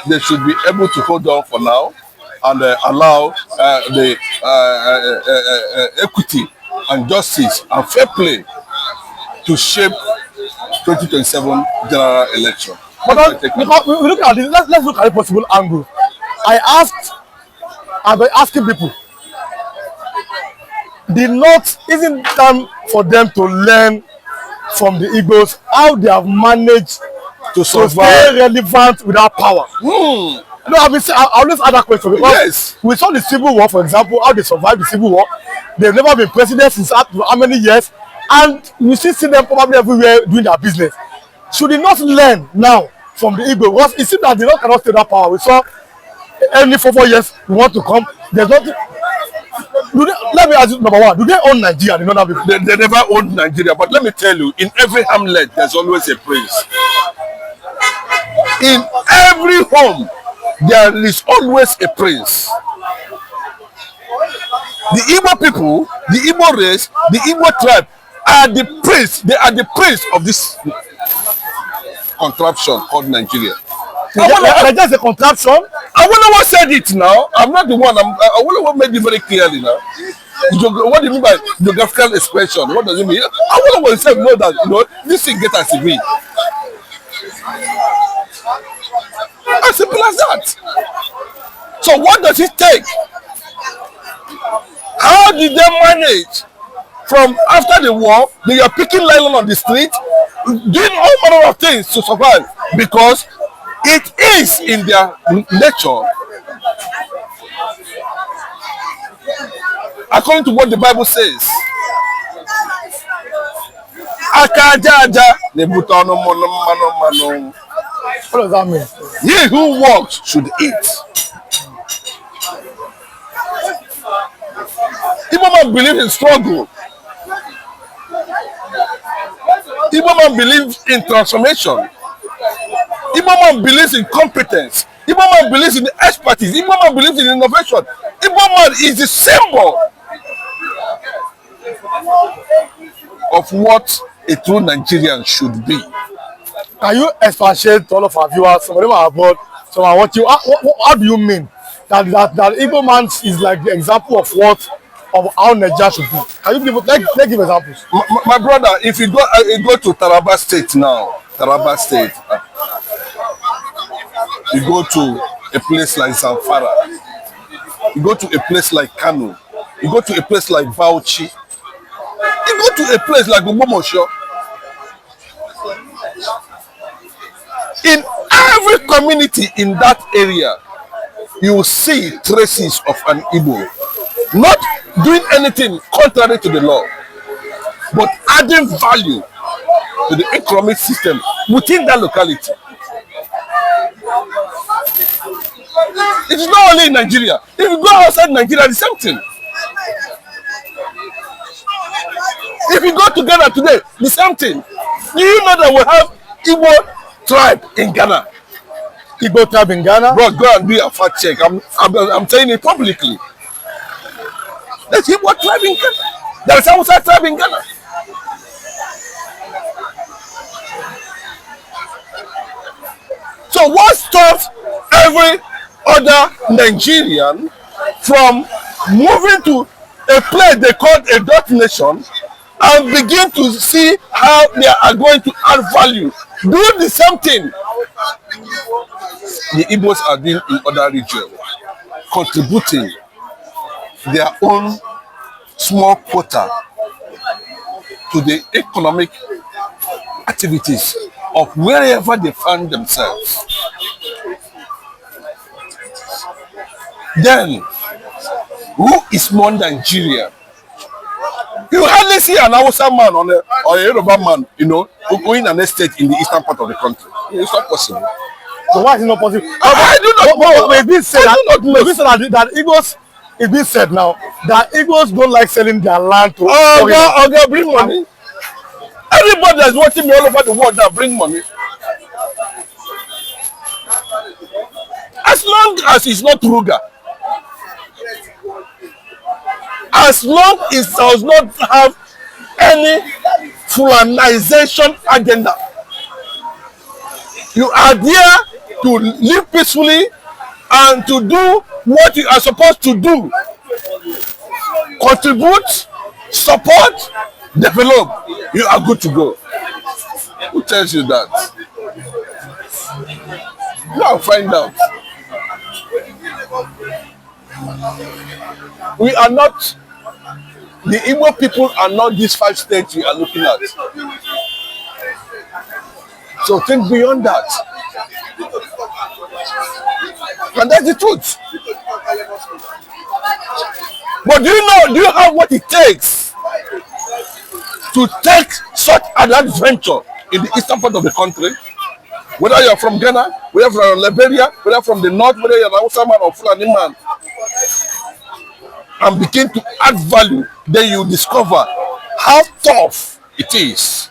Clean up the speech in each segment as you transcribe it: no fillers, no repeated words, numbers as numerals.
they should be able to hold on for now and allow the equity and justice and fair play to shape 2027 general election. But because we look at this, let's look at a possible angle. I've been asking people, the North, isn't time for them to learn from the Igbos how they have managed to stay relevant without power? No, I always ask that question because we saw the Civil War, for example, how they survived the Civil War. They've never been president since how many years, and we still see them probably everywhere doing their business. Should they not learn now from the Igbo? Because it seems that they not cannot stay that power. We saw only 4 years we want to come. There's nothing. Let me ask you, number one, do they own Nigeria? They never owned Nigeria, but let me tell you, in every hamlet, there's always a prince. In every home, there is always a prince. The Igbo people, the Igbo race, the Igbo tribe are the prince. They are the prince of this contraption called Nigeria. That's a contraption. Awolowo said it now. I'm not the one. Awolowo made it very clearly now. What do you mean by geographical expression? What does it mean? Awolowo himself know that this thing gets as it be. As simple as that. So what does it take? How did they manage from after the war? They are picking nylon on the street, doing all manner of things to survive because it is in their nature. According to what the Bible says. What does that mean? He who works should eat. Igbo man believe in struggle. Igbo man believes in transformation. Igbo man believes in competence. Igbo man believes in expertise. Igbo man believes in innovation. Igbo man is the symbol of what a true Nigerian should be. Can you expatiate to all of our viewers? Some of them are abroad, some are watching. How do you mean that Igbo man is like the example of how Nigeria should be? Can you give examples? My brother, if you go to Taraba State now, Taraba State, you go to a place like Zamfara, you go to a place like Kano, you go to a place like Bauchi, you go to a place like Ogbomoso. In every community in that area, you will see traces of an Igbo. Not doing anything contrary to the law, but adding value to the economic system within that locality. It is not only in Nigeria. If you go outside Nigeria, the same thing. If you go to Ghana today, the same thing. Do you know that we have Igbo tribe in Ghana? Igbo tribe in Ghana? Bro, go and do a fact check. I'm saying it publicly. There's Igbo tribe in Ghana. There's Hausa tribe in Ghana. So what stops every other Nigerian from moving to a place they call a dot nation and begin to see how they are going to add value? Do the same thing the Igbos are doing in other regions, contributing their own small quota to the economic activities of wherever they find themselves. Then, who is more Nigerian? You hardly see an Hausa man or a Yoruba man, going an estate in the eastern part of the country. It's not possible. So why is it not possible? I do not know. It's been said that Igbos, it's been said now that Igbos don't like selling their land to. Okay, bring money. Everybody that's watching me all over the world now, bring money. As long as it's not Ruga, as long as it does not have any Fulanization agenda, you are there to live peacefully and to do what you are supposed to do. Contribute, support, develop. You are good to go. Who tells you that? Now find out. We are not, the Igbo people are not these 5 states you are looking at. So think beyond that. And that's the truth. But do you have what it takes to take such an adventure in the eastern part of the country? Whether you're from Ghana, whether from Liberia, whether from the north, whether you're an Hausa man or Fulani man, and begin to add value, then you discover how tough it is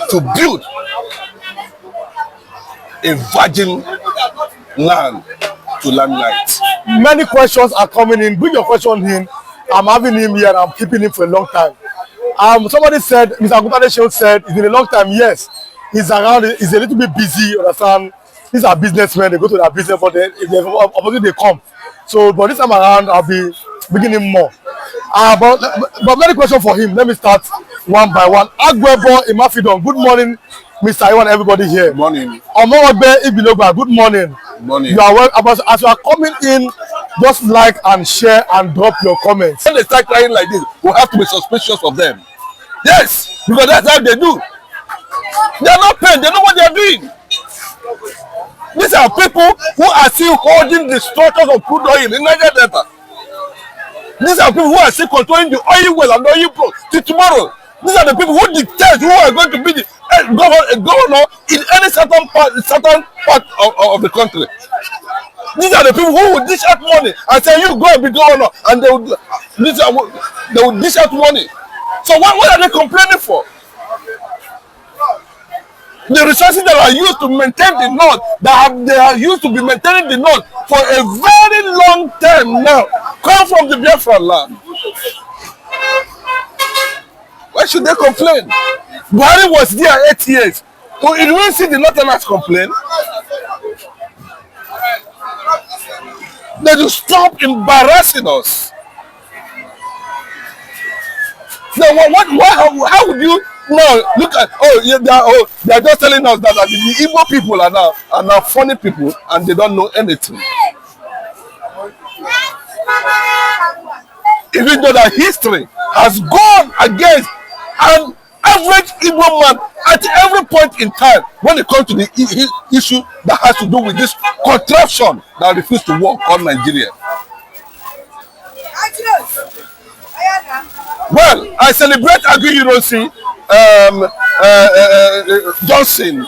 to build a virgin land to limelight. Many questions are coming in. Bring your question in. I'm having him here. I'm keeping him for a long time. Somebody said, Mr. Agutade said, it's been a long time. Yes, he's around. He's a little bit busy. Understand? These are businessmen. They go to their business, but opposite they come. So, but this time around, I'll be bringing him more. But many questions for him. Let me start one by one. Agwebo Imafidon. Good morning, Mr. Iwan, everybody here. Good morning. Omowabe Ibiloba. Good morning. Good morning. You are well. As you are coming in, just like and share and drop your comments. When they start crying like this, we have to be suspicious of them. Yes, because that's how they do. They are not paid. They know what they are doing. These are people who are still holding the structures of crude oil in Niger Delta. These are people who are still controlling the oil well and the oil pro till tomorrow. These are the people who dictate who are going to be the governor in any certain part of the country. These are the people who will dish out money and say, you go and be governor, and they will dish out money. So what are they complaining for? The resources that are used to maintain the north, they are used to be maintaining the north for a very long time now, come from the Biafra land. Why should they complain? Buhari was there 8 years. So you don't see the northerners complain. They just stop embarrassing us. Now, how would you now look at? They are just telling us that the Igbo people are now funny people and they don't know anything. Even though that history has gone against an average Igbo man at every point in time when it comes to the issue that has to do with this contraption that refuses to work on Nigeria. Well, I celebrate Agui Ironsi Johnson,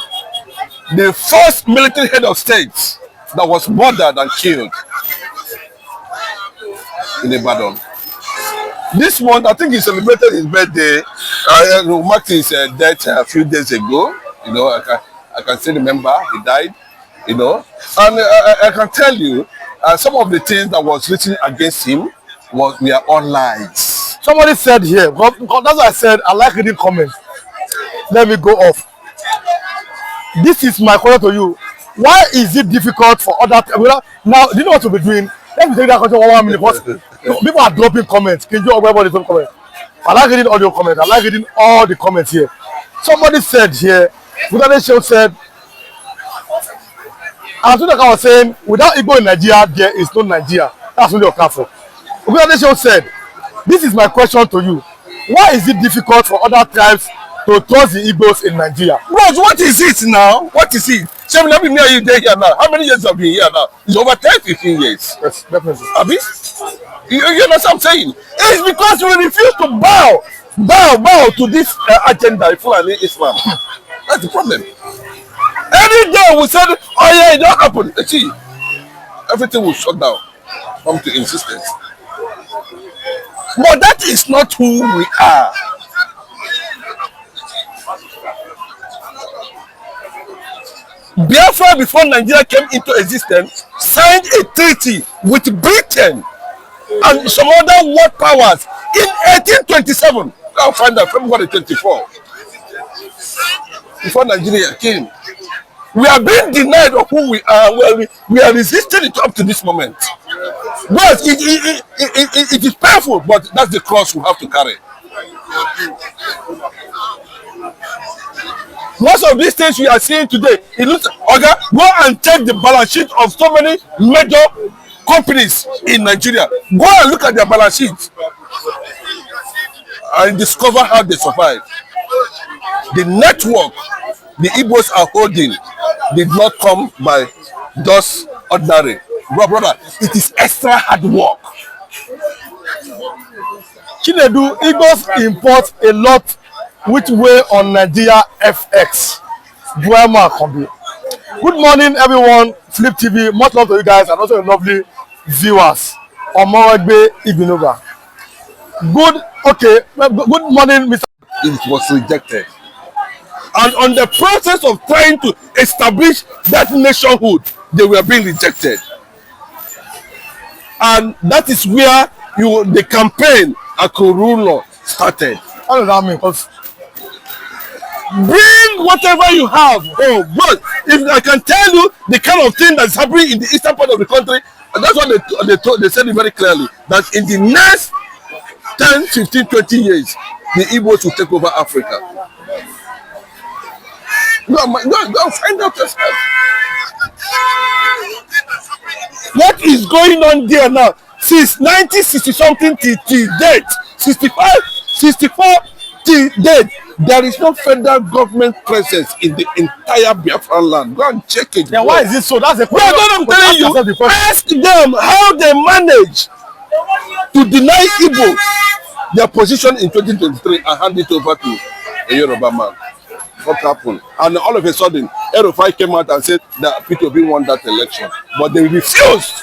the first military head of state that was murdered and killed in Ibadan. This month, I think he celebrated his birthday. Marked his death a few days ago. You know, I can still remember he died. You know, and I can tell you some of the things that was written against him were all lies. Somebody said here, because that's why I said I like reading comments. Let me go off. This is my question to you. Why is it difficult for other now? Do you know what we'll be doing? Let me take that question 1 minute. Because people are dropping comments. Can you everybody some comments? I like reading audio comments. I like reading all the comments here. Somebody said here, Budane said, as soon as I was saying, without Igbo in Nigeria, there is no Nigeria. That's what you're careful. Budane said, this is my question to you. Why is it difficult for other tribes to trust the Igbos in Nigeria? Bros, what is it now? What is it? Let me know you here now. How many years have you been here now? It's over 10, 15 years. Yes, definitely. Abi? You know what I'm saying? It's because we refuse to bow to this agenda, Fulani Islam. That's the problem. Any day we said, oh yeah, it don't happen. See, everything will shut down. Come to insistence. But that is not who we are. Biafra, before Nigeria came into existence, signed a treaty with Britain and some other world powers in 1827. I'll find out February 24. Before Nigeria came. We are being denied of who we are. We are resisting it up to this moment. But it is painful, but that's the cross we have to carry. Most of these things we are seeing today, it looks, okay, go and check the balance sheet of so many major companies in Nigeria. Go and look at their balance sheet and discover how they survive. The network the Igbos are holding did not come by just ordinary. Brother, it is extra hard work. Chinedu, Igbos import a lot which way on Nigeria FX. Buema Kombi. Good morning, everyone. Flip TV, much love to you guys and also your lovely viewers. Omorogbe Ibinoba. Good morning, Mr. It was rejected. And on the process of trying to establish that nationhood, they were being rejected. And that is where the campaign Akurulo started. How does that mean? Because bring whatever you have home. But if I can tell you the kind of thing that's happening in the eastern part of the country, and that's what they said it very clearly, that in the next 10, 15, 20 years, the Igbos will take over Africa. Go and find out yourself. What is going on there now? Since 1960 something till date, 65, 64 till date, there is no federal government presence in the entire Biafran land. Go and check it. then why is it so? That's the question. No, I'm telling you. Ask them how they manage to deny Igbo their position in 2023 and hand it over to a Yoruba man. What happened? And all of a sudden, Erufai came out and said that P2B won that election. But they refused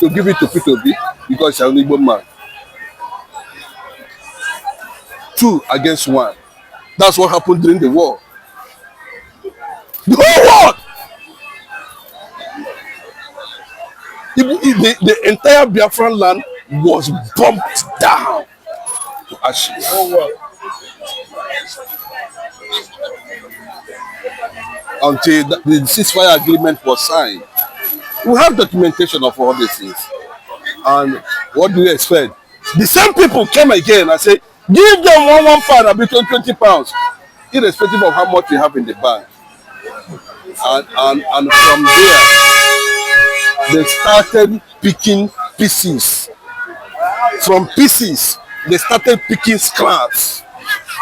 to give it to P2B because he's an Igbo man. 2 against 1. That's what happened during the war. The whole world! The entire Biafran land was bumped down to ashes. Until the ceasefire agreement was signed. We have documentation of all these things. And what do you expect? The same people came again and said, give them one pound between 20 pounds, irrespective of how much you have in the bank. And from there, they started picking pieces. From pieces, they started picking scraps.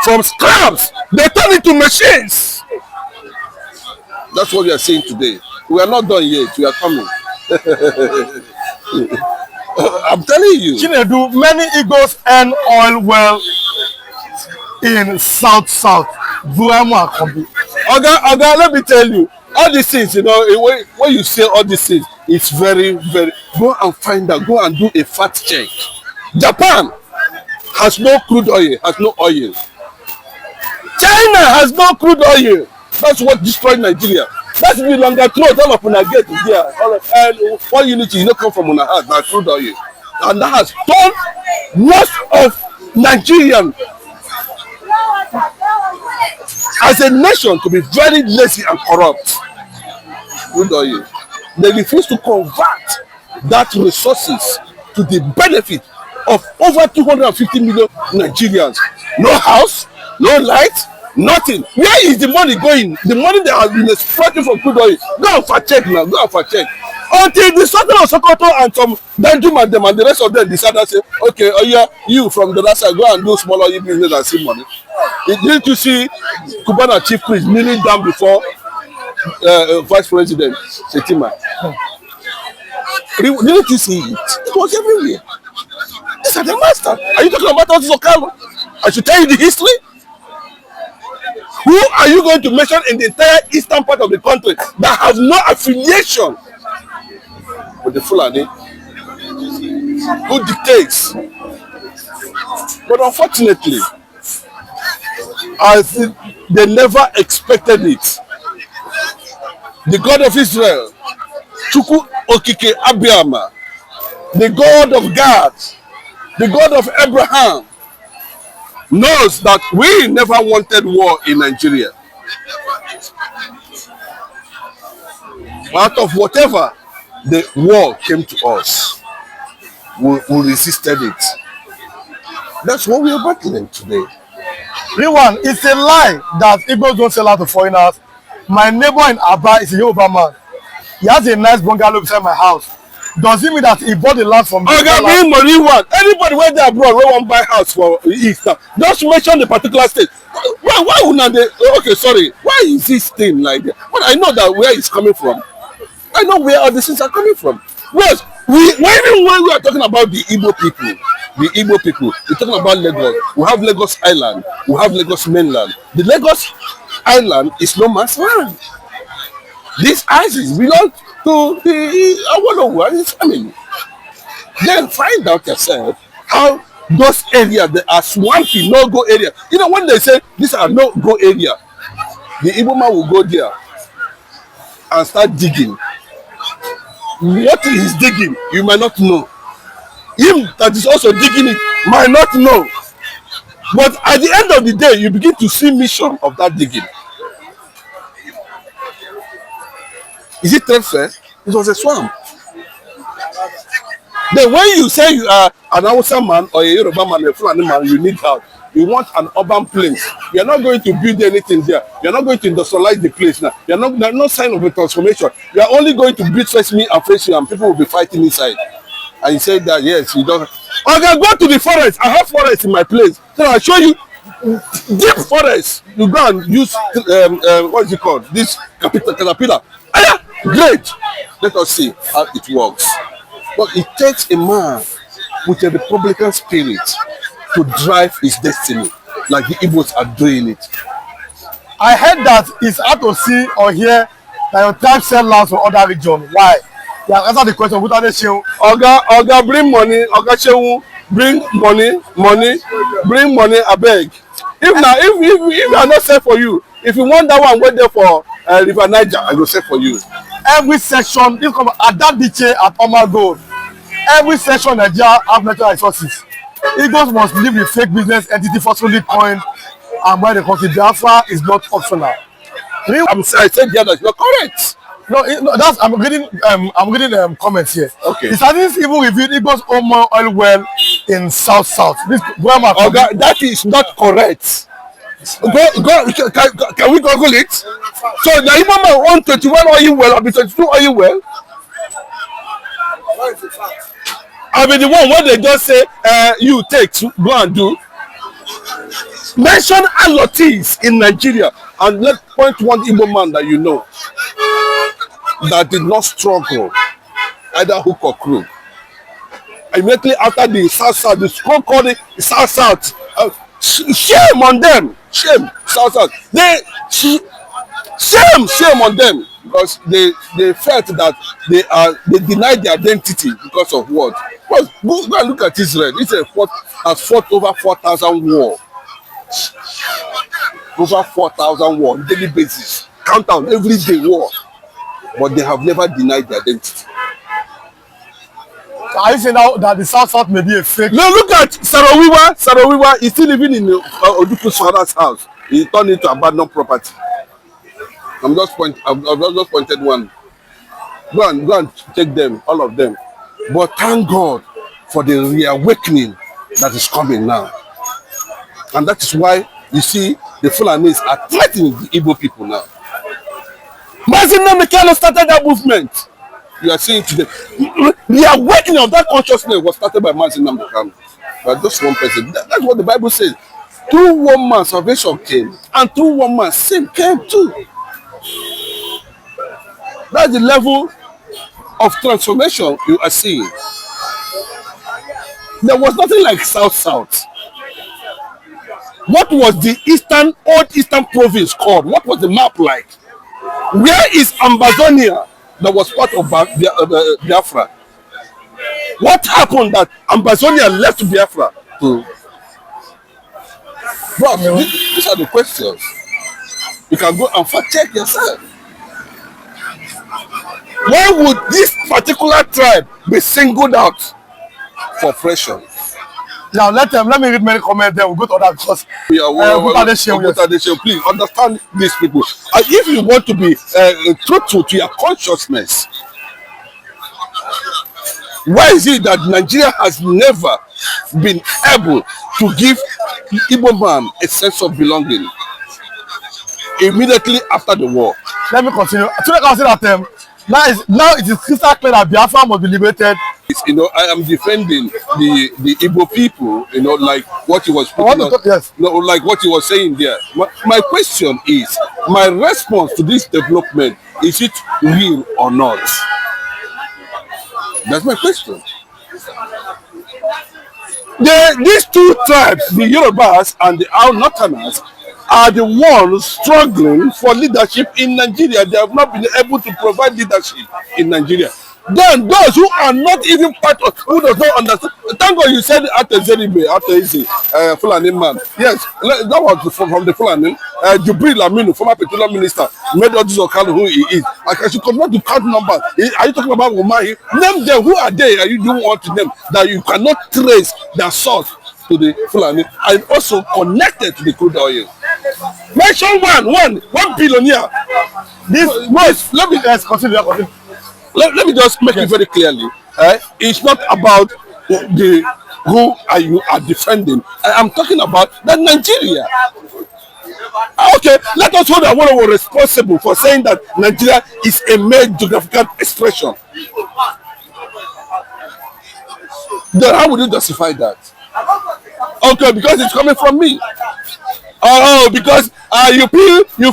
From scraps, they turned into machines. That's what we are saying today. We are not done yet. We are coming. I'm telling you. Chinedu, many Igbos earn oil well in South. Buema Kombi. Oga, let me tell you. All these things, you know, when you say all these things, it's very, very... Go and find out. Go and do a fact check. Japan has no crude oil, has no oil. China has no crude oil. That's what destroyed Nigeria. That's the longer throat all of una get there. And one unity, you know, come from una heart, that crude oil. And that has turned most of Nigerian as a nation to be very lazy and corrupt. Crude oil. They refuse to convert that resources to the benefit of over 250 million Nigerians. No house, no light, nothing. Where is the money going? The money that has been exploited from crude oil. Go and fact check now. Go and fact check. Until the Sultan of Sokoto and some Danjum and them and the rest of them decided to say, okay, oh yeah, you from the other side, go and do small oil business and see money. Didn't you see Cubana chief priest kneeling down before Vice President Shetima? Didn't you see it? It was everywhere. These are the masters. Are you talking about Otis Okalo? I should tell you the history. Who are you going to mention in the entire eastern part of the country that have no affiliation with the Fulani? Who dictates? But unfortunately, I think they never expected it. The God of Israel, Chukwu Okike Abiyama, the God of God, the God of Abraham, knows that we never wanted war in Nigeria. Out of whatever the war came to us, we resisted it. That's what we are battling today. Real one, it's a lie that Igbos don't sell out to foreigners. My neighbor in Aba is a Yoruba man. He has a nice bungalow beside my house. Does it mean that he bought the land from Okay, bring money one. Anybody where they abroad, we won't buy house for Easter. Just mention the particular state. Why would not they? Okay, sorry. Why is this thing like that? But I know that where it's coming from. I know where all these things are coming from. Whereas when we are talking about the Igbo people, we're talking about Lagos. We have Lagos Island. We have Lagos mainland. The Lagos Island is no man's land. These houses belong to the Awolowo and his family. Then find out yourself how those areas that are swampy, no-go area. You know, when they say these are no-go area, the Igbo man will go there and start digging. What he is digging, you might not know. Him that is also digging it might not know. But at the end of the day, you begin to see mission of that digging. Is it trade fair? It was a swamp. Then when you say you are an Hausa man or a Yoruba man, a Fulani man, you need help. You want an urban place. You are not going to build anything there. You are not going to industrialize the place now. You are not, there are no sign of a transformation. You are only going to build fresh meat and fresh and people will be fighting inside. And you say that yes, you don't. Okay, go to the forest. I have forest in my place. So I'll show you deep forest. You go and use what is it called? This caterpillar. Great. Let us see how it works. But it takes a man with a Republican spirit to drive his destiny, like the Igbos are doing it. I heard that it's hard to see or hear that your tribe sell lands for other regions. Why? Yeah, answer the question. Without the show. Oga, bring money. Oga Shehu, bring money, bring money. I beg. If I not sell for you, if you want that one, wait there for River Niger. I will sell for you. Every section, this come at that beach at Omar Gold. Every section in Nigeria have natural resources. Igbos must leave the fake business entity forcefully coined and buy the country. Biafra is not optional. I said yeah, that's not correct. No, that's I'm reading comments here. Okay. The statistics even revealed Igbos own more oil well in South. This grammar. Okay, that is not correct. Can we Google it? So the Igbo man own 21 oil well or 22 oil well? I mean the one where they just say you take go and do. Mention allottees in Nigeria and let's point one Igbo man that you know that did not struggle either hook or crook. Immediately after the South, the school called it South. Shame on them. Shame, South. Shame on them because they felt that they denied their identity because of what? Well, go and look at Israel. Israel has fought over 4,000 war. Over 4,000 war on daily basis. Count down every day war. But they have never denied their identity. Are you saying now that the South may be a fake? No, look at Sarawiwa. Sarawiwa is still living in Oduku's father's house. He turned it to abandoned property. I've just pointed one. Go and check them, all of them. But thank God for the reawakening that is coming now. And that is why you see the Fulanis are threatening the Igbo people now. Mazin Namikano started that movement. You are seeing today. The awakening of that consciousness was started by Mazin Namikano. But just one person. That's what the Bible says. Through one man salvation came, and through one man sin came too. That's the level of transformation you are seeing. There was nothing like South. What was the old eastern province called? What was the map like? Where is Ambazonia that was part of Biafra? What happened that Ambazonia left Biafra to? Bro, these are the questions. You can go and fact check yourself. Why would this particular tribe be singled out for oppression? Now let me read many comments. Then we'll go to other because please understand these people. If you want to be truthful to your consciousness, why is it that Nigeria has never been able to give Igbo man a sense of belonging immediately after the war? Let me continue. So I can say that now it is crystal clear that Biafra must be liberated. You know, I am defending the Igbo people. You know, like what he was putting on, yes. You know, like what he was saying there. My question is, my response to this development, is it real or not? That's my question. These two tribes, the Yorubas and the Northerners, are the ones struggling for leadership in Nigeria. They have not been able to provide leadership in Nigeria. Then those who are not even part of, who does not understand. Thank God you said after Zeribe, after Easy, Fulani man. Yes, that was from the Fulani. Jubril Aminu, former petroleum minister, made all this account who he is. I should come to count numbers. Are you talking about Umahi? Name them. Who are they? Are you doing want to them that you cannot trace their source to the Fulani and also connected to the crude oil? Mention one billionaire. Let me continue. Let me just make it very clearly. It's not about who you are defending. I'm talking about that Nigeria. Okay, let us hold that one was responsible for saying that Nigeria is a made geographical expression. Then how would you justify that? Okay, because it's coming from me. Oh, because you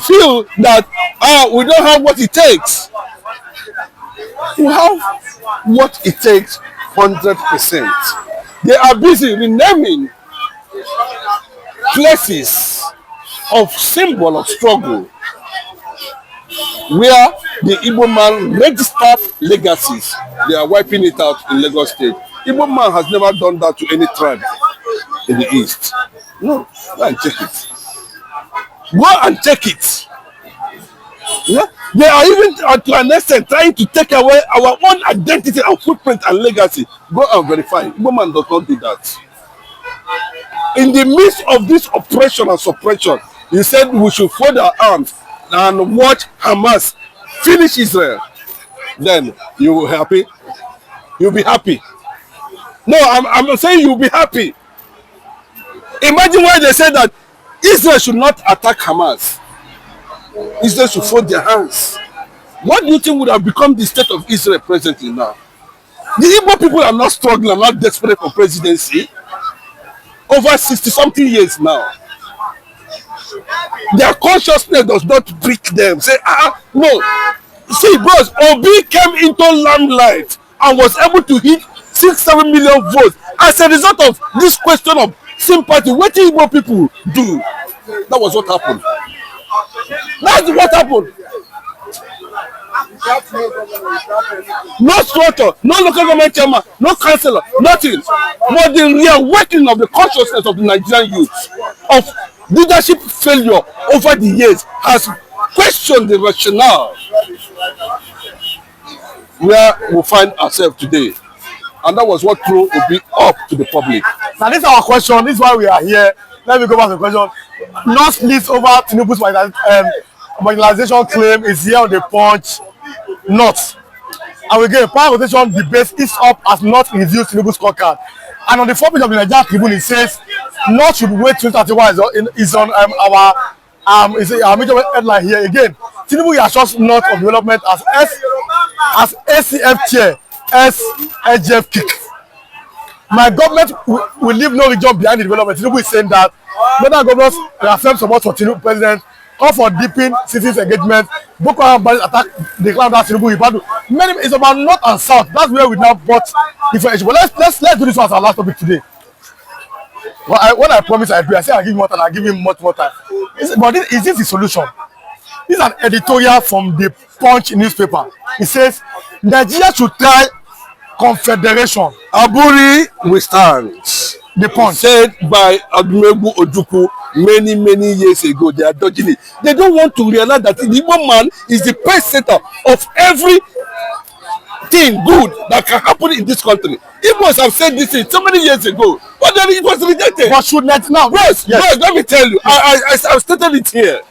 feel that we don't have what it takes. We have what it takes 100%. They are busy renaming places of symbol of struggle where the Igbo man registered legacies. They are wiping it out in Lagos State. Igbo man has never done that to any tribe in the East. No, go and check it. Go and check it. Yeah? They are even to an extent trying to take away our own identity and footprint and legacy. Go and verify. Igbo man does not do that. In the midst of this oppression and suppression, you said we should fold our arms and watch Hamas finish Israel. Then you will be happy. You'll be happy. No, I'm saying you'll be happy. Imagine why they said that Israel should not attack Hamas. Israel should fold their hands. What do you think would have become the state of Israel presently now? The Igbo people are not struggling, are not desperate for presidency. Over 60-something years now. Their consciousness does not break them. Say, no. See, bros, Obi came into limelight and was able to hit 6-7 million votes as a result of this question of sympathy. What do Igbo people do? That was what happened. That's what happened. No structure, no local government chairman, no councillor, nothing. But the reawakening of the consciousness of the Nigerian youth of leadership failure over the years has questioned the rationale where we find ourselves today. And that was what threw Obi up to the public. Now this is our question. This is why we are here. Let me go back to the question. Not least over Tinubu's marginalization claim is here on the Punch. Not. And again, power rotation debate is up as not reduced Tinubu's scorecard. And on the front page of the Nigerian Tribune, it says not should wait 2031 is on our major headline here. Again, Tinubu assures not of development as ACF chair, SHF kick. My government will leave no region behind the development. Tinubu is saying that northern governors reaffirm support for Tinubu president, call for deepening citizens' engagement. Boko Haram attack the cloud that Tinubu Ipob. Many it's about north and south. That's where we now bought information. But let's do this one as our last topic today. When I promise I do, I say I give him more time. I give him much more time. But is this the solution? This is an editorial from the Punch newspaper. It says Nigeria should try confederation. Aburi withstands. The Punch said by Admiral Ojukwu many years ago. They are dodging it. They don't want to realize that the Igbo man is the best center of everything good that can happen in this country. Igbos have said this thing so many years ago. But then it was rejected. But should not now? Yes, let me tell you. I stated it here.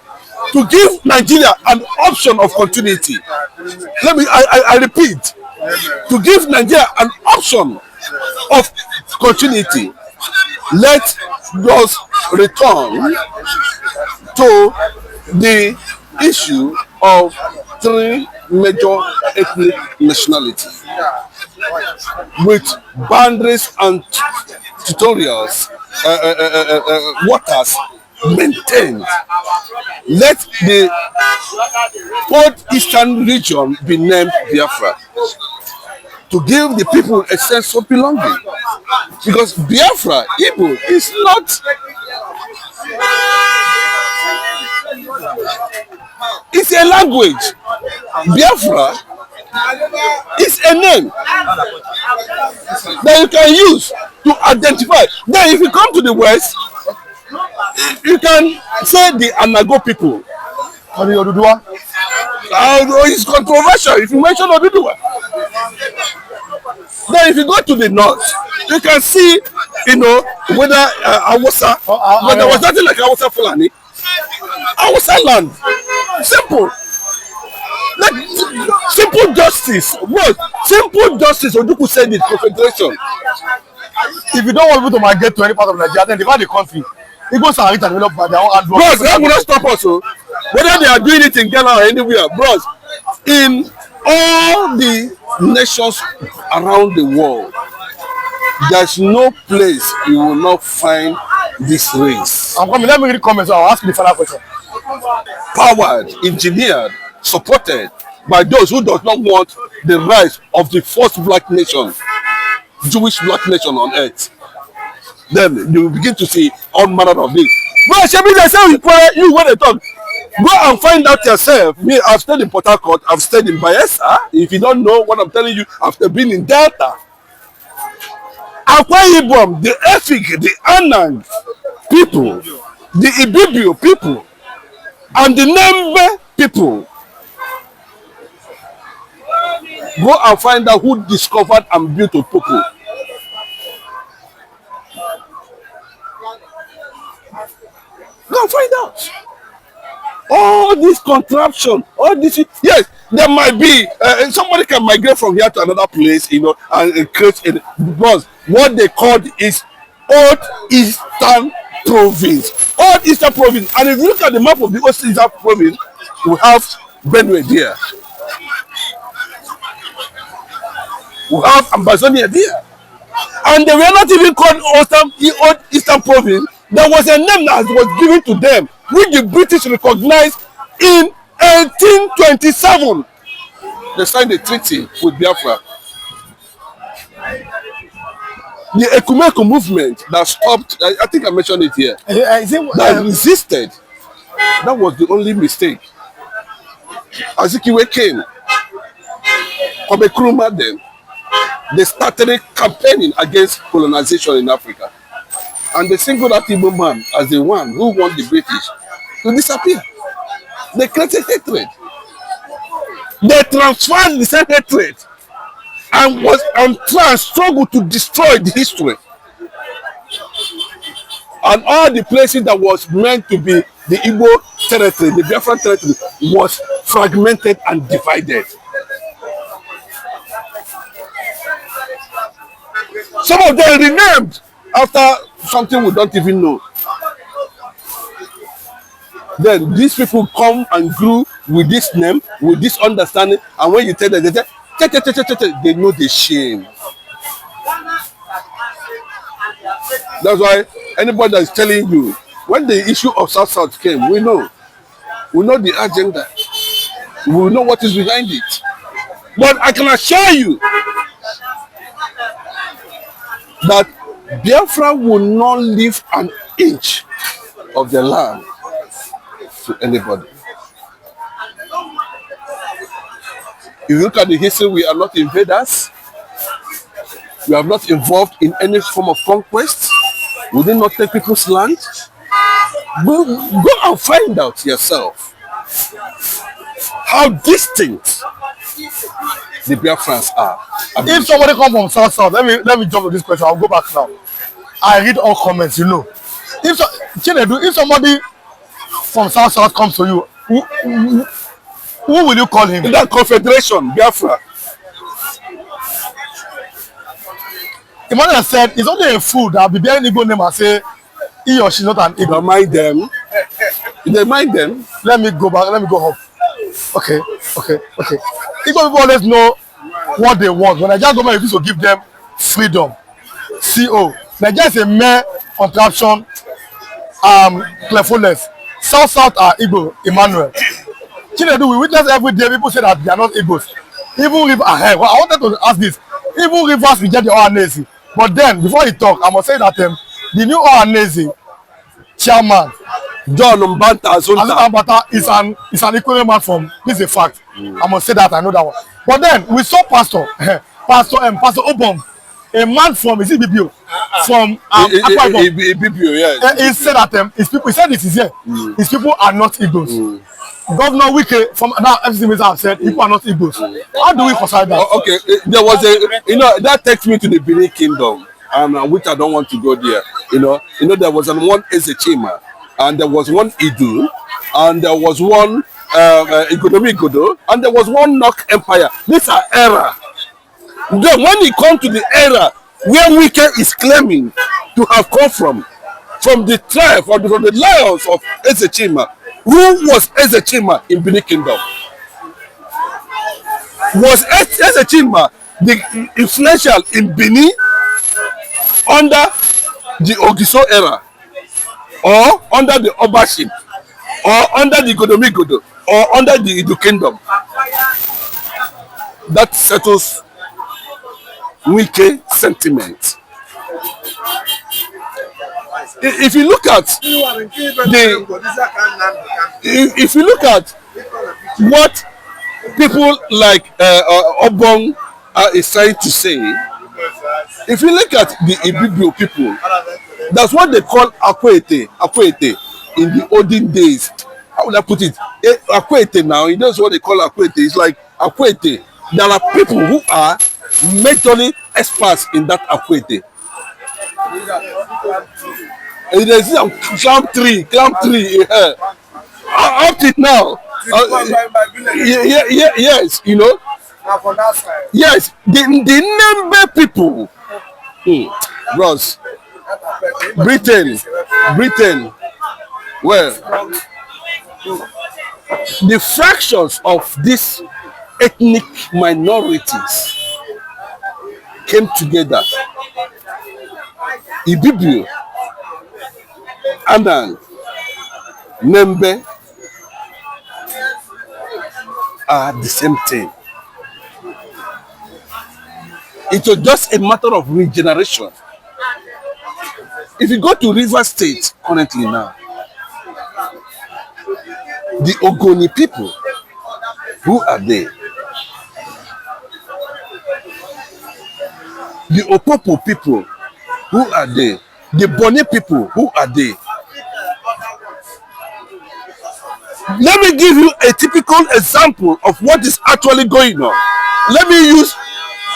To give Nigeria an option of continuity. I repeat. To give Nigeria an option of continuity. Let us return to the issue of 3 major ethnic nationalities with boundaries and territorials, waters maintained. Let the Eastern region be named Biafra to give the people a sense of belonging, because Biafra, Igbo, is not. It's a language. Biafra is a name that you can use to identify. Then if you come to the West, you can say the Anago people. It's controversial if you mention Oduduwa. Then if you go to the north, you can see, whether Hausa, but there was nothing like Hausa Fulani. Hausa land, simple. Like simple justice. What? Simple justice. Oduku said it. Confederation. If you don't want people to migrate to any part of Nigeria, then divide the country. Igbos are rich and developed by their own hard work. Bros, that will not stop us. Whether they are doing it in Ghana or anywhere, bros, in all the nations around the world, there's no place you will not find this race. I'm coming. Let me read comments. I'll ask you the final question. Powered, engineered, supported by those who does not want the rise of the first black nation, Jewish black nation on earth. Then you will begin to see all manner of this. Bro, Shebi, they say you when they talk. Go and find out yourself. Me, I've stayed in Port Harcourt, I've stayed in Bayelsa. If you don't know what I'm telling you, after being in Delta, Akwa Ibom, the Efik, the Anang people, the Ibibio people, and the Nembe people. Go and find out who discovered and built Opopo. Go and find out. All this contraption, all this, yes, there might be somebody can migrate from here to another place, and create because what they called is Old Eastern Province. Old Eastern Province. And if you look at the map of the Old Eastern Province, we have Benue there. We have Amazonia there. And they were not even called Old Eastern Province. There was a name that was given to them, which the British recognized in 1827. They signed a treaty with Biafra. The Ekumeku movement that stopped, I think I mentioned it here, that resisted, that was the only mistake. Azikiwe came, Kwame then, they started campaigning against colonization in Africa. And they singled out Igbo man as the one who want the British to disappear. They created hatred. They transferred the same hatred and struggled to destroy the history. And all the places that was meant to be the Igbo territory, the Biafran territory, was fragmented and divided. Some of them renamed after something we don't even know. Then these people come and grew with this name, with this understanding, and when you tell them, they say, they know the shame. That's why anybody that is telling you, when the issue of South came, we know the agenda. We know what is behind it. But I can assure you that Biafra will not leave an inch of the land to anybody. If you look at the history, we are not invaders. We are not involved in any form of conquest. We did not take people's land. Go and find out yourself how distinct the Biafrans are. If somebody comes from South, let me jump to this question. I'll go back now. I read all comments, you know. If so, Chinedu, if somebody from South comes to you, who will you call him? In that confederation, Biafra. Emmanuel said it's only a fool that will be bearing Igbo name and say he or she not an Igbo. Don't mind them. They mind them. Let me go back. Let me go up. Okay. Igbo people always know what they want. When Nigerian government refuse to give them freedom, CO. Nigeria is a mere contraption. Clearfulness. South are Igbo. Emmanuel. Chinedu, we witness every day people say that they are not Igbos. Even River ahead. Well, I wanted to ask this. Even Rivers reject the Ohanese. But then, before he talk, I must say that the new Ohanese chairman, John Mbanta Azunta is an equal man from, this is a fact. I must say that, I know that one. But then, we saw Pastor Obom, a man from, is it Bibio? From Ipob. Bibio, yes. He said that his people, he said this is here. His people are not Igbos. Governor Wike from now everything have said people are not Igbos. How do we consider that? Okay, there was that takes me to the Benin Kingdom, and which I don't want to go there. There was one Ezechima, and there was one Idu, and there was one Igodo, and there was one Nok Empire. These are era. Then when it comes to the era where Wike is claiming to have come from the tribe or from the lions of Ezechima. Who was Ezechima in Benin Kingdom? Was Ezechima the influential in Benin under the Ogiso era, or under the Obaship, or under the Godomigodo, or under the Idu Kingdom? That settles Wike sentiment. If you look at what people like Obong is trying to say, if you look at the Ibibio people, that's what they call Akwete in the olden days. How would I put it? Akwete now, you know what they call Akwete. It's like Akwete. There are people who are majorly experts in that Akwete. There's climb tree. Up to now. Yes, Yes, the number people. Ross. Britain. Well, the fractions of these ethnic minorities came together. Ibibio, Anan, Nembe are the same thing. It was just a matter of regeneration. If you go to River State currently now, the Ogoni people, who are they? The Opopo people, who are they? The Boni people, who are they? Let me give you a typical example of what is actually going on. Let me use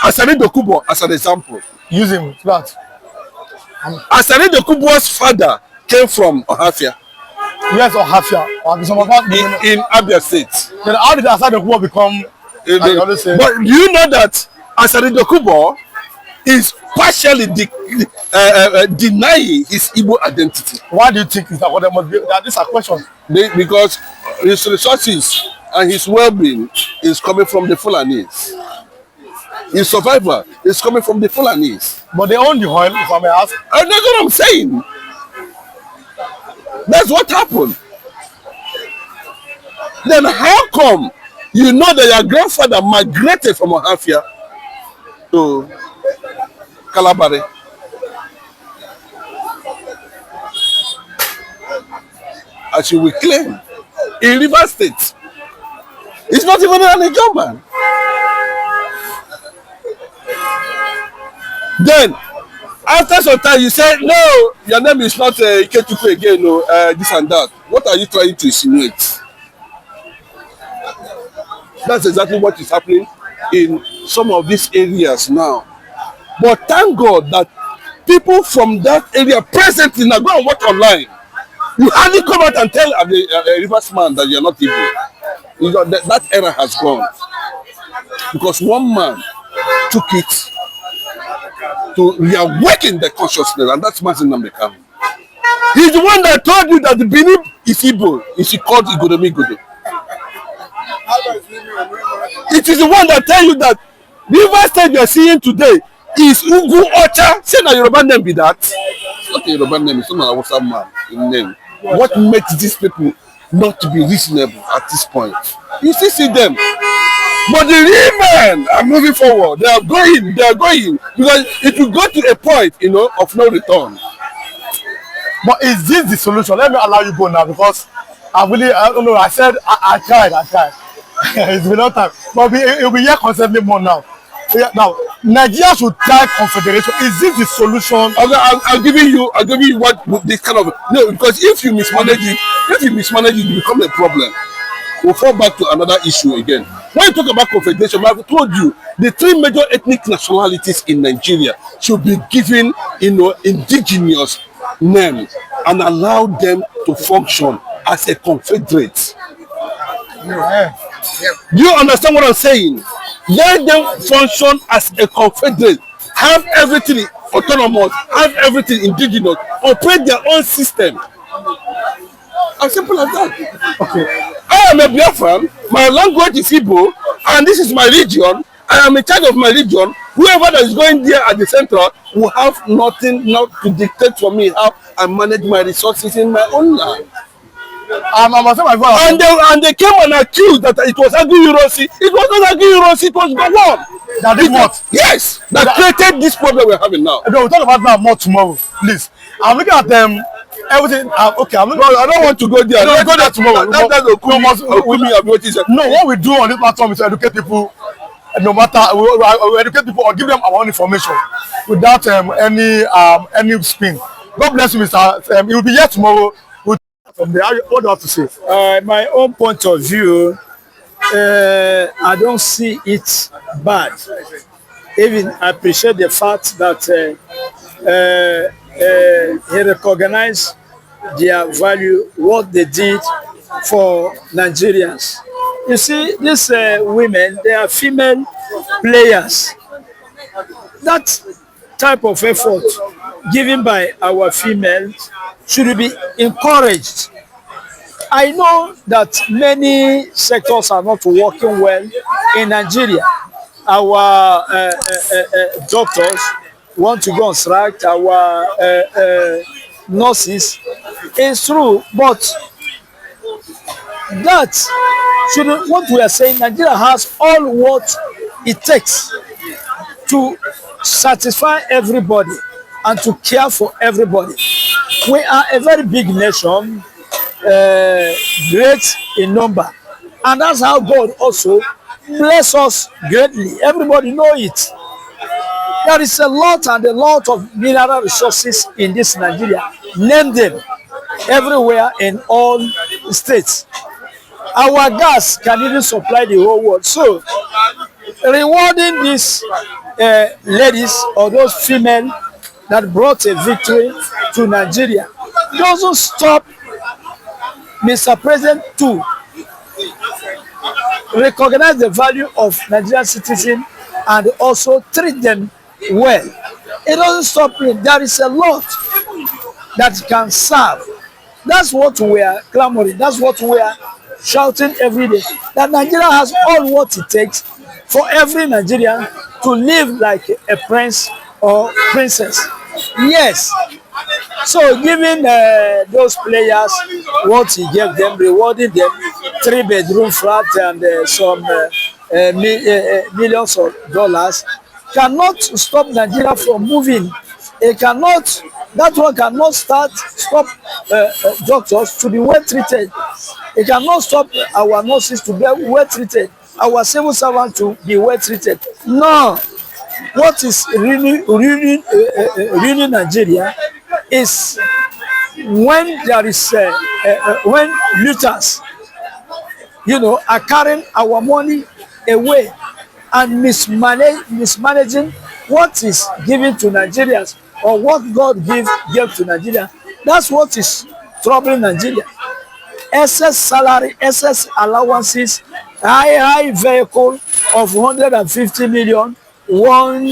Asani Dokubo as an example. Use him, that. Asani Dokubo's father came from Ohafia. Yes, Ohafia. In Abia State. Then how did Asani Dokubo become? But do you know that Asani Dokubo is partially denying his Igbo identity? Why do you think that what there must be? That these are questions. Because his resources and his well-being is coming from the Fulanis. His survival is coming from the Fulanis. But they own the oil, if I may ask. And that's what I'm saying. That's what happened. Then how come you know that your grandfather migrated from Ohafia to Kalabari? As you will claim, in River State, it's not even an Ijoman. Then, after some time, you say, no, your name is not Iketuku again, no, this and that. What are you trying to insinuate? That's exactly what is happening in some of these areas now. But thank God that people from that area presently, now go and watch online. You hardly come out and tell a Rivers man that you're not Igbo. You know, that era has gone. Because one man took it to reawaken the consciousness, and that's Mazin Namdekanu. He's the one that told you that the Benin is Igbo, is called Igodomigodo. It is the one that tells you that the River State you are seeing today is Ugu Ocha. Say that Yoruba name be that. It's not a Yoruba name, it's not a Hausa man in name. What makes these people not to be reasonable at this point? You still see them. But the real men are moving forward. They are going. Because it will go to a point, you know, of no return. But is this the solution? Let me allow you go now, because I don't know, I said, I tried. It's been a long time. But it will be here constantly more now. Now, Nigeria should try confederation. Is this the solution? I'll give you what this kind of, no, because if you mismanage it, it becomes a problem. We'll fall back to another issue again. When you talk about confederation, I've told you the three major ethnic nationalities in Nigeria should be given, you know, indigenous names and allow them to function as a confederate. Yeah. Do you understand what I'm saying? Let them function as a confederate, have everything autonomous, have everything indigenous, operate their own system. As simple as that. Okay. I am a Biafran, my language is Igbo, and this is my region. I am in charge of my region. Whoever that is going there at the center will have nothing not to dictate for me how I manage my resources in my own land. And they came and accused that it was Aguiyi-Ironsi. It was not Aguiyi-Ironsi, it was Gowon. That did what? Yes, that created this problem we're having now. We'll talk about that more tomorrow, please. I'm looking at them. Everything. Okay, I'm looking. No, I don't want to go there. No, go there tomorrow. No, what we do on this platform is to educate people. No matter, we educate people or give them our own information without any spin. God bless you, Mr. He will be here tomorrow. From there, what do you have to say? My own point of view, I don't see it bad. Even I appreciate the fact that he recognized their value, what they did for Nigerians. You see, these women, they are female players. That type of effort given by our females should be encouraged. I know that many sectors are not working well in Nigeria. Our doctors want to go on strike, our nurses. It's true, but that shouldn't, what we are saying, Nigeria has all what it takes to satisfy everybody and to care for everybody. We are a very big nation, great in number, and that's how God also bless us greatly. Everybody know it. There is a lot and a lot of mineral resources in this Nigeria. Name them everywhere in all states. Our gas can even supply the whole world. So, rewarding these ladies or those female that brought a victory to Nigeria doesn't stop Mr. President to recognize the value of Nigerian citizens and also treat them well. It doesn't stop it. There is a lot that can serve. That's what we are clamoring. That's what we are shouting every day. That Nigeria has all what it takes for every Nigerian to live like a prince or princess. Yes. So giving those players what he gave them, rewarding them, 3-bedroom flat and some millions of dollars, cannot stop Nigeria from moving. It cannot. That one cannot stop doctors to be well treated. It cannot stop our nurses to be well treated, our civil servants to be well treated. No. What is really Nigeria is when there is when looters, are carrying our money away and mismanaging what is given to Nigerians or what God gave to Nigeria. That's what is troubling Nigeria. Excess salary, excess allowances, high vehicle of 150 million, one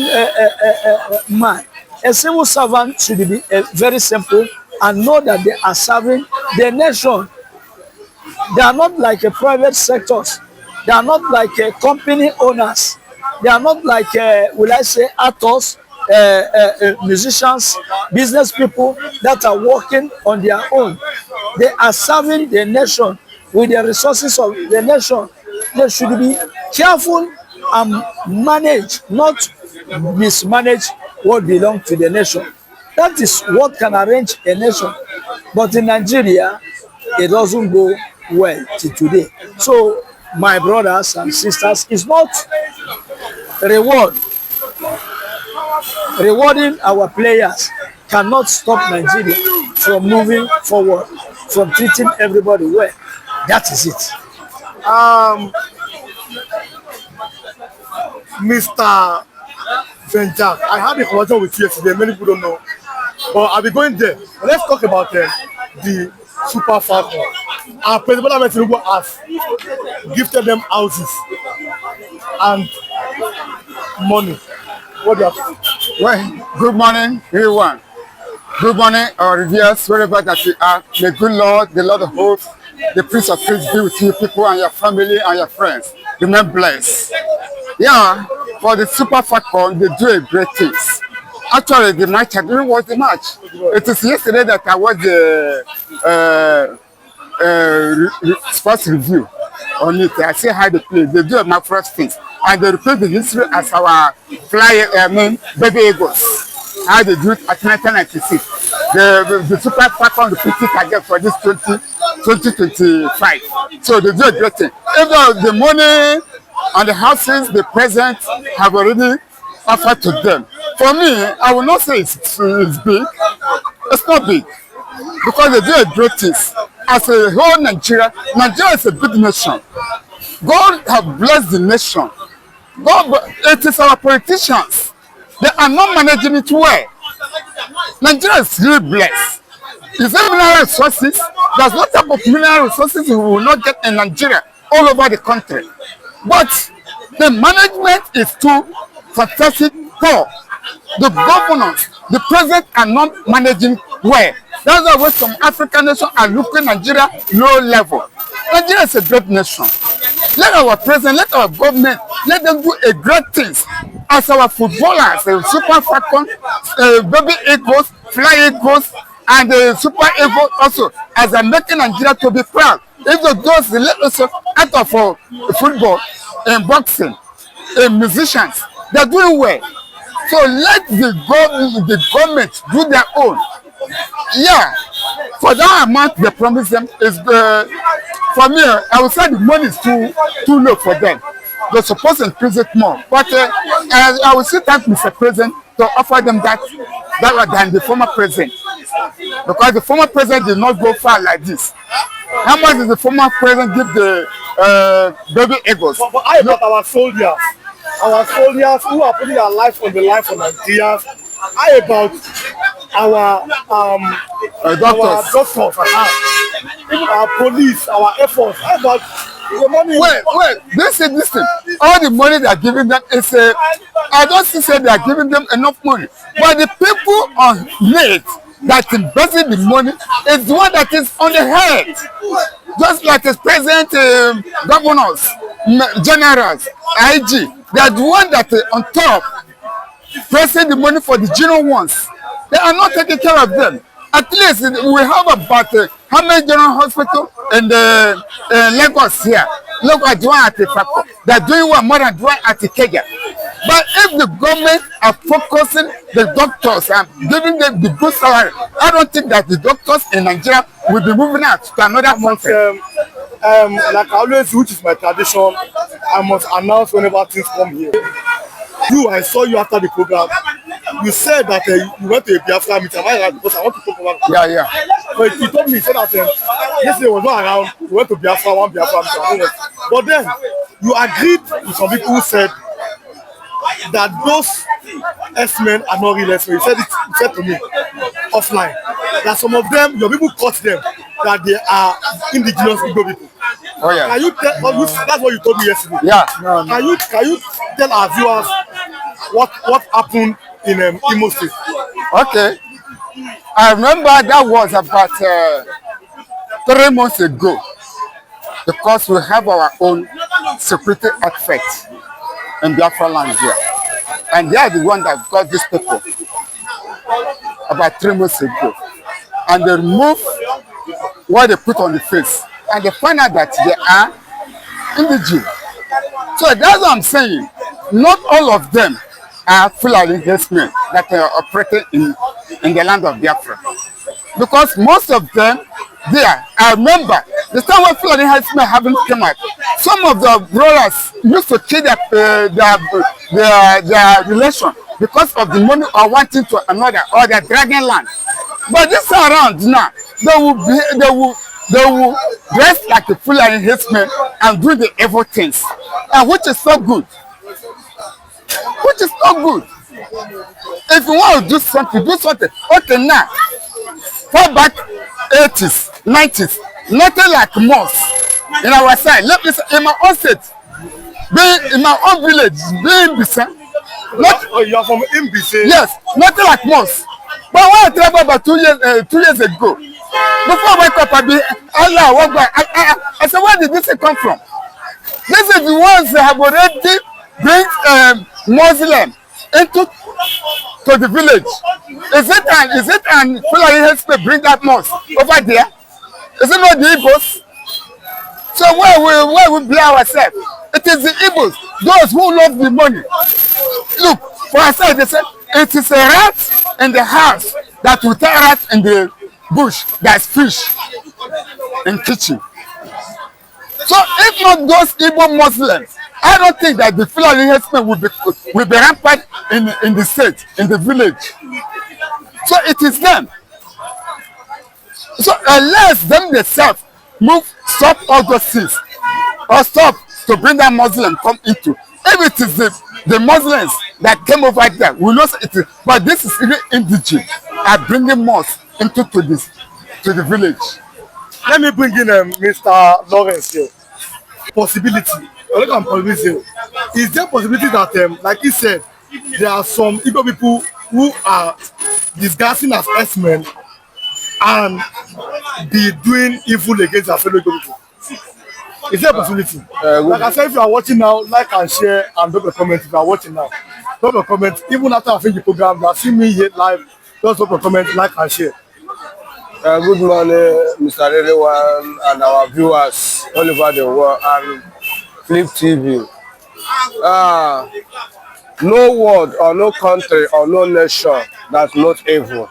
man. A civil servant should be very simple and know that they are serving the nation. They are not like a private sectors. They are not like company owners. They are not like, will I say, actors, musicians, business people that are working on their own. They are serving the nation with the resources of the nation. They should be careful and manage, not mismanage what belongs to the nation. That is what can arrange a nation. But in Nigeria, it doesn't go well till today. So, my brothers and sisters, it's not rewarding our players cannot stop Nigeria from moving forward, from treating everybody well. That is it. Mr. Venjak, I had a conversation with you yesterday. Many people don't know, but I'll be going there. Let's talk about the Super Falcon. Our President Tinubu has gifted them houses and money. What do you have? Well, good morning, everyone. Good morning, our reviewers, wherever that you are. May good Lord, the Lord of hosts, the Prince of Peace be with you, people and your family and your friends. Remain blessed. Yeah, for the Super Falcon, they do a great things. Actually, the match, I didn't watch the match. It is yesterday that I watched the sports review on it. I see how they play. They do a marvelous things. And they repeat the history as our baby Eagles. How they do it at 1996. The Super Falcon repeated again for this 2025. So they do a great thing. Even the money and the houses the president have already offered to them. For me, I will not say it's big. It's not big. Because they do a great thing. As a whole Nigeria is a big nation. God has blessed the nation. It is our politicians. They are not managing it well. Nigeria is really blessed. Is there mineral resources? There's no type of mineral resources we will not get in Nigeria all over the country. But the management is too fantastic poor. The governors, the president are not managing well. That's why some African nations are looking at Nigeria low level. Nigeria is a great nation. Let our president, let our government, let them do a great things. As our footballers, Super Falcon, Baby Eagles, Fly Eagles, and the Super Eagles also, as they're making Nigeria to be proud. If they do, let us out of football and boxing and musicians, they're doing well. So let the government do their own. Yeah, for that amount they promise them is for me. I would say the money is too low for them. They're supposed to increase it more. But I would still thank Mr. President to offer them that than the former president, because the former president did not go far like this. How much did the former president give the baby Eagles? But I about our soldiers who are putting their life on the line for Nigerians. How about our doctors, even our police, our Air Force? How about the money? Well, this thing. All the money they are giving them is I don't say they are giving them enough money, but the people on net that invested the money is the one that is on the head. Just like the president, governors, generals, IG, they are the one that on top pressing the money for the general ones. They are not taking care of them. At least we have about how many general hospitals in Lagos here? Look at the one at the Fako. They are doing one more than the one at the Kenya. But if the government are focusing the doctors and giving them the good salary, I don't think that the doctors in Nigeria will be moving out to another country. Like I always, which is my tradition, I must announce whenever things come here. I saw you after the program. You said that you went to a Biafra meeting. Am I right? Because I want to talk about it. Yeah. But he told me, he said that yesterday was not around. We went to Biafra, one Biafra meeting. But then you agreed with some people who said that those S-men are not real S-men. He said to me offline that some of them, your people caught them, that they are indigenous Igbo people. Oh yeah. Can you tell? That's what you told me yesterday. Yeah. Can you tell our viewers what happened in Imo State? Okay. I remember that was about 3 months ago, because we have our own security outfit in Biafra land here. And they are the one that got these people about 3 months ago. And they remove what they put on the face. And they find out that they are indigenous. So that's what I'm saying. Not all of them are Fulani herdsmen that are operating in the land of Biafra. Because most of them there, I remember the time when Fulani herdsmen haven't come out, some of the brothers used to kill their relation because of the money or wanting to another, or they're dragging land. But this time around now, they will dress like the Fulani herdsmen and do the evil things, and which is so good. Which is not good. If you want to do something, do something. Okay, now, far back 80s, 90s, nothing like mosque in our side. Let me say, in my own state, being in my own village, being Bisa. You are from Imbise? Yes, nothing like mosque. But when I traveled about 2 years ago, before I wake up, I said, where did this come from? This is the ones that have already bring Muslim into the village. Is it an Fulani herdsmen bring that mosque over there? Is it not the Igbos? So where we blame ourselves? It is the Igbos, those who love the money. Look, for ourselves, they said it is a rat in the house that will tell rat in the bush. There's fish in kitchen. So if not those Igbo Muslims, I don't think that the Fulani herdsmen will be rampant in the state, in the village. So it is them. So unless them themselves stop all those things, or stop to bring that Muslim come into. If it is the Muslims that came over there, we know it is. But this is really indigenous are bringing mosque into to the village. Let me bring in Mr. Lawrence here. Possibility. Look at possibility. Is there possibility that, like he said, there are some Igbo people who are disguising as S-men and be doing evil against their fellow Igbo people? Is there a possibility? Like I said, if you are watching now, like and share and drop a comment. If you are watching now, drop a comment. Even after I finish the program, you are seeing me here live. Just drop a comment, like and share. Good morning, Mr. Rerewan and our viewers all over the world and Flip TV. No world or no country or no nation that's not evil.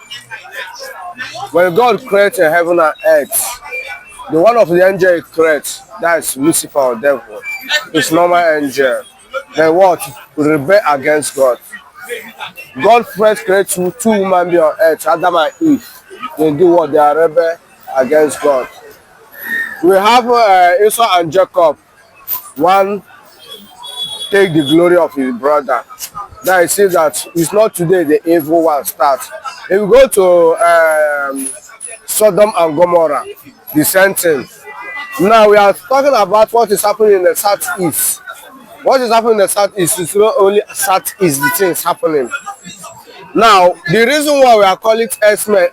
When God created heaven and earth, the one of the angel he creates, that is Lucifer or devil. It's normal angel. Then what? Rebel against God. God first created two human beings on earth, Adam and Eve. They do what? They are rebel against God. We have Esau and Jacob. One take the glory of his brother. Now it says that it's not today the evil one starts. If we go to Sodom and Gomorrah, the same thing. Now we are talking about what is happening in the southeast. What is happening in the southeast is not only southeast the things happening. Now the reason why we are calling it S-men.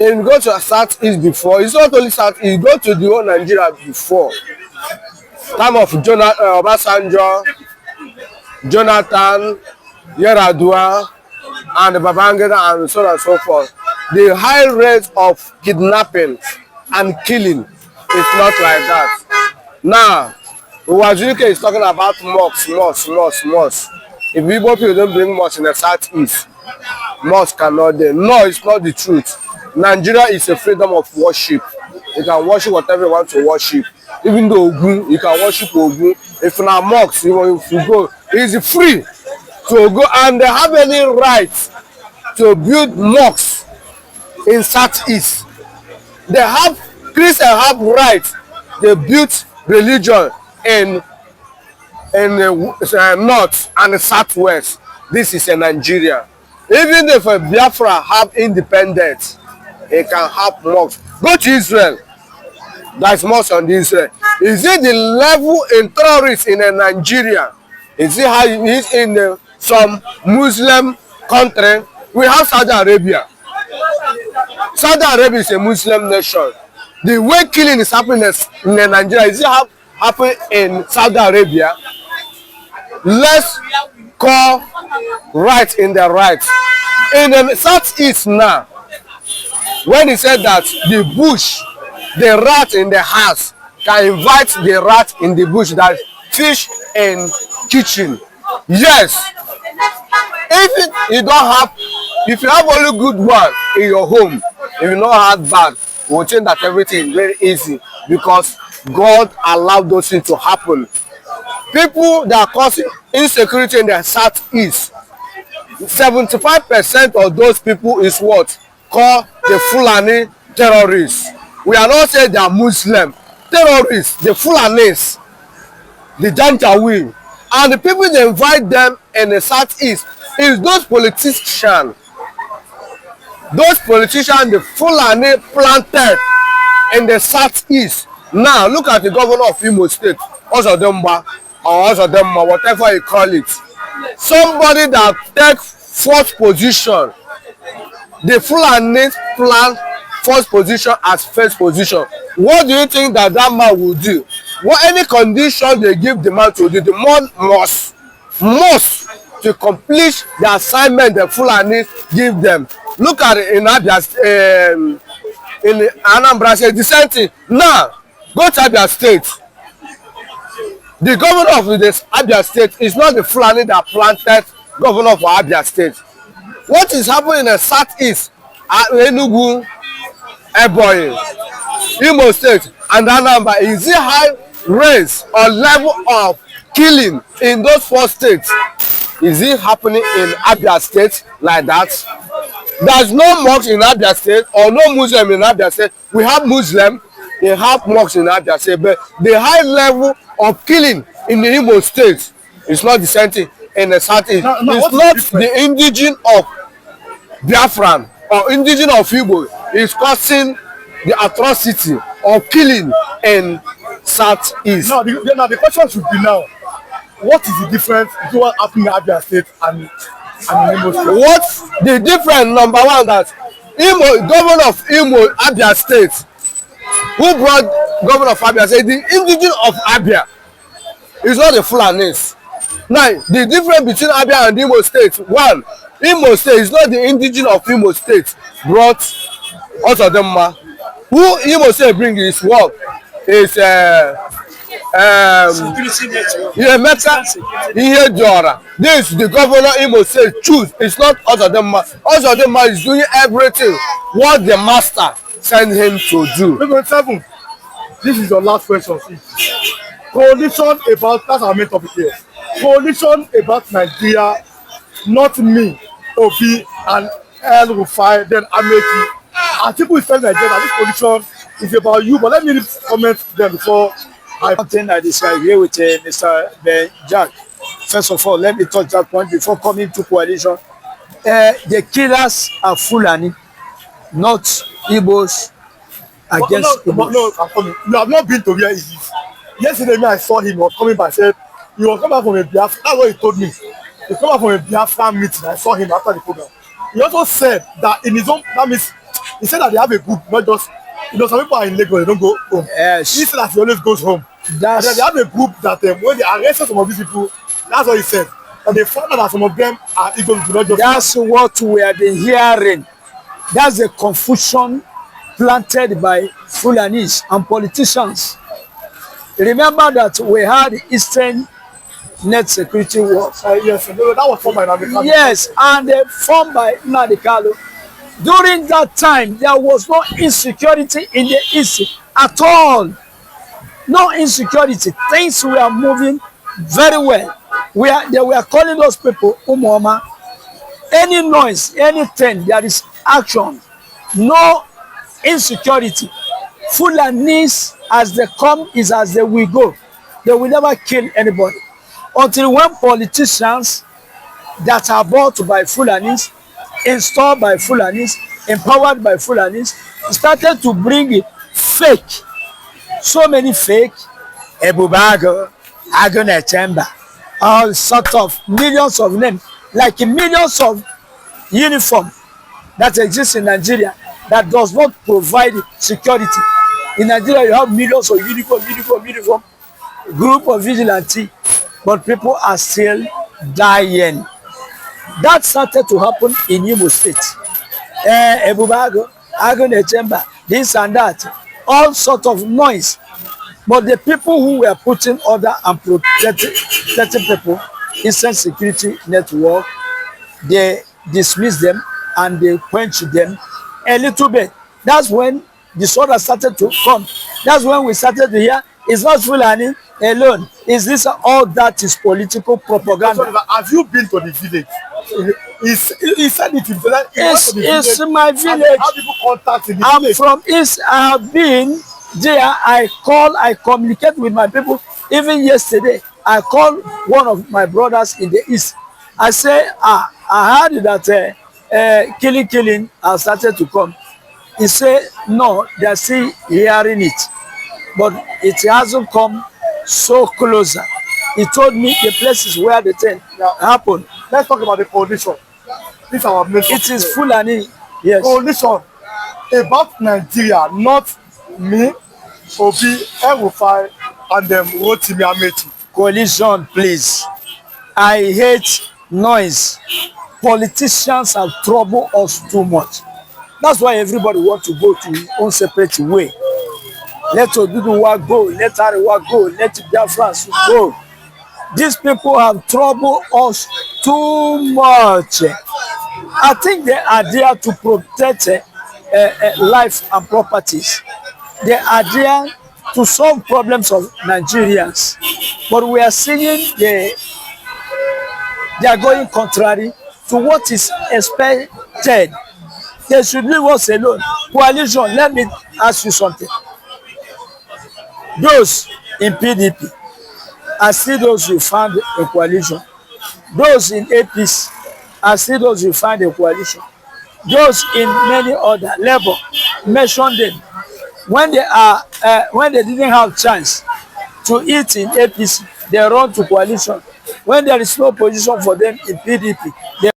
If you go to southeast before, it's not only southeast, you go to the whole Nigeria before. Time of Obasanjo, Jonathan, Yaradua, and Babangida, and so on and so forth. The high rate of kidnapping and killing is not like that. Now, Wazirike is talking about mosques. If Igbo people don't bring mosques in the southeast, mosques cannot there. No, it's not the truth. Nigeria is a freedom of worship. You can worship whatever you want to worship. Even though Ogun, you can worship Ogun. If in a mosque, if you go, it's free to go, and they have any right to build mosques in southeast. They have Christians have rights. They built religion in in the north and the southwest. This is a Nigeria. Even if a Biafra have independence, it can have mosques. Go to Israel. There's mosques on Israel. Is it the level in terrorists in Nigeria? Is it how it is in some Muslim country? We have Saudi Arabia. Saudi Arabia is a Muslim nation. The way killing is happening in Nigeria, is it happen in Saudi Arabia? Let's call right in the right. In the southeast now, when he said that the bush, the rat in the house can invite the rat in the bush that fish in kitchen. Yes. If you have only good one in your home, if you don't have bad, we'll think that everything is very easy because God allowed those things to happen. People that cause insecurity in the southeast, 75% of those people is what? Called the Fulani terrorists. We are not saying they are Muslim. Terrorists, the Fulanis, the Janjaweed, and the people that invite them in the southeast is those politicians. Those politicians, the Fulani planted in the southeast. Now, look at the governor of Imo State, Ozodemba, or Ozodemba, whatever you call it. Somebody that take fourth position. The Fulani plant first position as first position. What do you think that man will do? What any condition they give the man to do, the man must to complete the assignment the Fulani give them. Look at it in Abia, in Anambra State, the same thing. Now, go to Abia State. The governor of this Abia State is not the Fulani that planted governor for Abia State. What is happening in the southeast, Enugu, Ebonyi, Imo State, and Anambra, is it high rates or level of killing in those four states? Is it happening in Abia State like that? There's no mosque in Abia State or no Muslim in Abia State. We have Muslim, they have mosques in Abia State, but the high level of killing in the Imo State is not the same thing in the southeast. It's not the indigenous of Biafran or indigenous of Igbo is causing the atrocity of killing in southeast. Now the question should be now, what is the difference between what happened in Abia State and Imo State? What's the difference? Number one, that governor of Imo Abia State, who brought governor of Abia State, the indigenous of Abia is not the Fulanis. Now, the difference between Abia and Imo State, one, Imo State is not the indigenous of Imo State brought Ozodemba. Who Imo State bring his work is This the governor Imo State choose. It's not Ozodemba. Ozodemba is doing everything what the master sent him to do. Seven. This is your last question. Coalition about, that's our main topic here. Coalition about Nigeria, not me, Obi, and El Rufai, then Ameki. And people will tell Nigeria this coalition is about you, but let me comment them before something I disagree with Mr. Ben Jack. First of all, let me touch that point before coming to coalition. The killers are Fulani, not Igbos against Igbos. No, I'm coming. You have not been to where he is. Yesterday, I saw him, he was coming back, said, he was coming back from a Biafra. That's what he told me. He came back from a Biafra meeting. I saw him after the program. He also said that in his own, that means, he said that they have a group, not just, some people are in Lagos, they don't go home. Yes. He said that he always goes home. And then they have a group that when they arrested some of these people, that's what he said. And they found out that some of them are Igbo, not just. That's what we have been hearing. That's the confusion planted by Fulanis and politicians. Remember that we had Eastern Net Security Works. Yes, that was formed by Nnamdi. Yes, and formed by Nnamdi Kanu. During that time, there was no insecurity in the East at all. No insecurity. Things were moving very well. They were calling those people Umoma. Any noise, anything, there is action. No insecurity. Fulanis, as they come, is as they will go. They will never kill anybody. until when politicians that are bought by Fulanis, installed by Fulanis, empowered by Fulanis, started to bring it fake. So many fake, Ebubago, Agone Chamber, all sort of millions of names, like millions of uniform that exists in Nigeria that does not provide security. In Nigeria, you have millions of uniform, group of vigilante, but people are still dying. That started to happen in Imo State. Ebubago, Agone Chamber, this and that, all sort of noise. But the people who were putting order and protecting people, inside security network, they dismiss them and they quench them a little bit. That's when disorder started to come. That's when we started to hear it's not Fulani alone. Is this all that is political propaganda? Have you been to the village? He said it himself. It's my village. How people contact in the I'm village? from East. I have been there. I communicate with my people. Even yesterday, I called one of my brothers in the East. I say, I heard that killing has started to come. He said, no, they are still hearing it. But it hasn't come so closer. He told me the places where the thing happened. Let's talk about the coalition. This is our main. It is Fulani. Yes. Coalition about Nigeria, not me, Obi, El-Rufai, and Rotimi Amechi. Coalition, please. I hate noise. Politicians have troubled us too much. That's why everybody wants to go to his own separate way. Let Oduduwa go, let Arewa go, let Biafra go. These people have troubled us too much. I think they are there to protect life and properties. They are there to solve problems of Nigerians. But we are seeing they are going contrary to what is expected. They should leave us alone. Coalition, let me ask you something. Those in PDP are still those you found in coalition. Those in APC are still those you find in coalition. Those in many other Labour, mention them. When they didn't have chance to eat in APC, they run to coalition. When there is no position for them in PDP, they